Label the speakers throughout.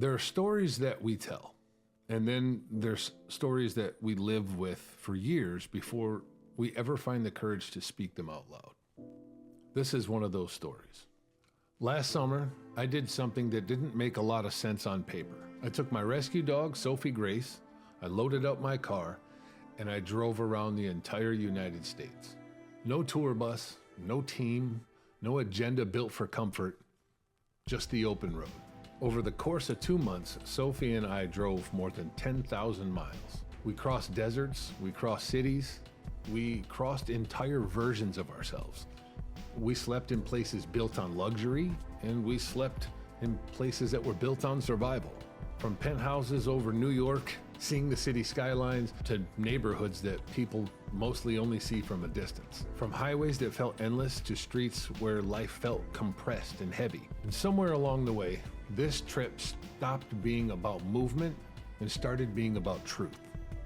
Speaker 1: There are stories that we tell, and then there's stories that we live with for years before we ever find the courage to speak them out loud. This is one of those stories. Last summer, I did something that didn't make a lot of sense on paper. I took my rescue dog, Sophie Grace, I loaded up my car, and I drove around the entire United States. No tour bus, no team, no agenda built for comfort, just the open road. Over the course of 2 months, Sophie and I drove more than 10,000 miles. We crossed deserts, we crossed cities, we crossed entire versions of ourselves. We slept in places built on luxury, and we slept in places that were built on survival. From penthouses over New York, seeing the city skylines, to neighborhoods that people mostly only see from a distance. From highways that felt endless to streets where life felt compressed and heavy. And somewhere along the way, this trip stopped being about movement and started being about truth.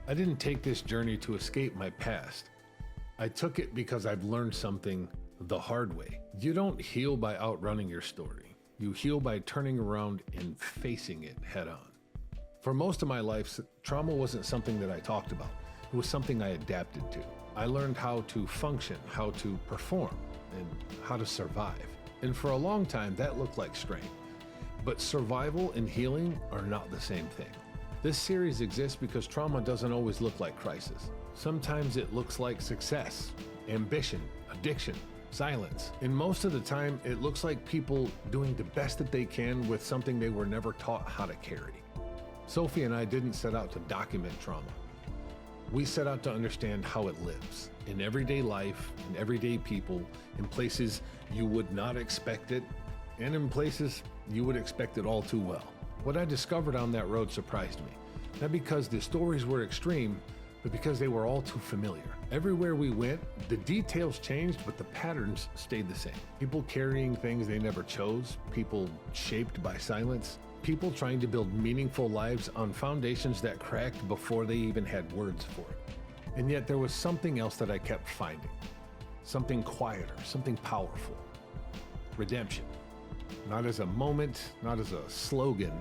Speaker 1: I didn't take this journey to escape my past. I took it because I've learned something the hard way. You don't heal by outrunning your story. You heal by turning around and facing it head on. For most of my life, trauma wasn't something that I talked about. It was something I adapted to. I learned how to function, how to perform, and how to survive. And for a long time, that looked like strength. But survival and healing are not the same thing. This series exists because trauma doesn't always look like crisis. Sometimes it looks like success, ambition, addiction, silence. And most of the time, it looks like people doing the best that they can with something they were never taught how to carry. Sophie and I didn't set out to document trauma. We set out to understand how it lives in everyday life, in everyday people, in places you would not expect it, and in places you would expect it all too well. What I discovered on that road surprised me, not because the stories were extreme, but because they were all too familiar. Everywhere we went, the details changed, but the patterns stayed the same. People carrying things they never chose, people shaped by silence, people trying to build meaningful lives on foundations that cracked before they even had words for it. And yet there was something else that I kept finding. Something quieter, something powerful. Redemption. Not as a moment, not as a slogan,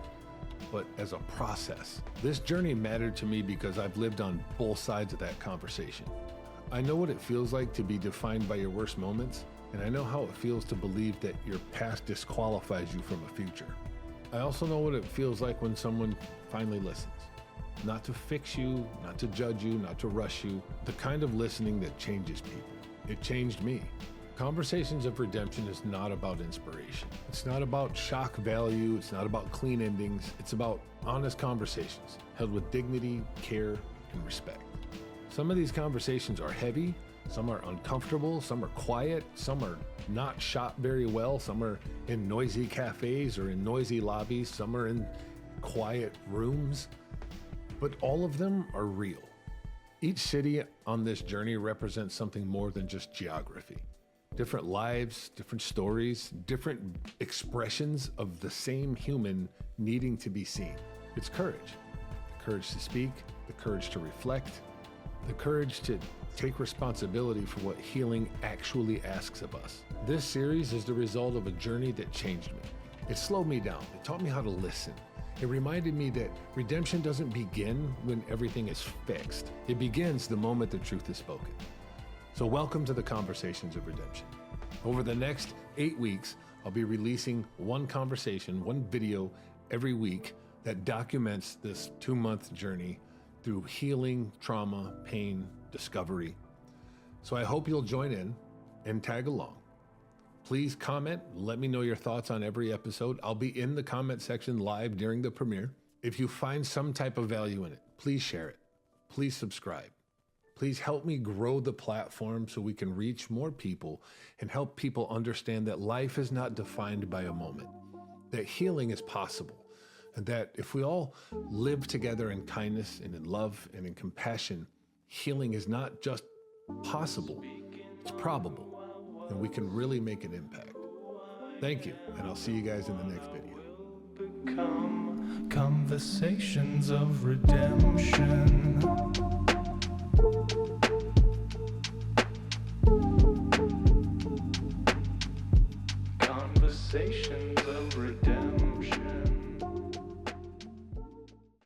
Speaker 1: but as a process. This journey mattered to me because I've lived on both sides of that conversation. I know what it feels like to be defined by your worst moments, and I know how it feels to believe that your past disqualifies you from a future. I also know what it feels like when someone finally listens. Not to fix you, not to judge you, not to rush you. The kind of listening that changes people. It changed me. Conversations of Redemption is not about inspiration. It's not about shock value. It's not about clean endings. It's about honest conversations held with dignity, care, and respect. Some of these conversations are heavy. Some are uncomfortable. Some are quiet. Some are not shot very well. Some are in noisy cafes or in noisy lobbies. Some are in quiet rooms. But all of them are real. Each city on this journey represents something more than just geography. Different lives, different stories, different expressions of the same human needing to be seen. It's courage. The courage to speak, the courage to reflect, the courage to take responsibility for what healing actually asks of us. This series is the result of a journey that changed me. It slowed me down. It taught me how to listen. It reminded me that redemption doesn't begin when everything is fixed. It begins the moment the truth is spoken. So welcome to the Conversations of Redemption. Over the next 8 weeks, I'll be releasing one conversation, one video every week that documents this 2-month journey through healing, trauma, pain, discovery. So I hope you'll join in and tag along. Please comment, let me know your thoughts on every episode. I'll be in the comment section live during the premiere. If you find some type of value in it, please share it. Please subscribe. Please help me grow the platform so we can reach more people and help people understand that life is not defined by a moment, that healing is possible, and that if we all live together in kindness and in love and in compassion, healing is not just possible, it's probable, and we can really make an impact. Thank you, and I'll see you guys in the next video.
Speaker 2: Become Conversations of Redemption.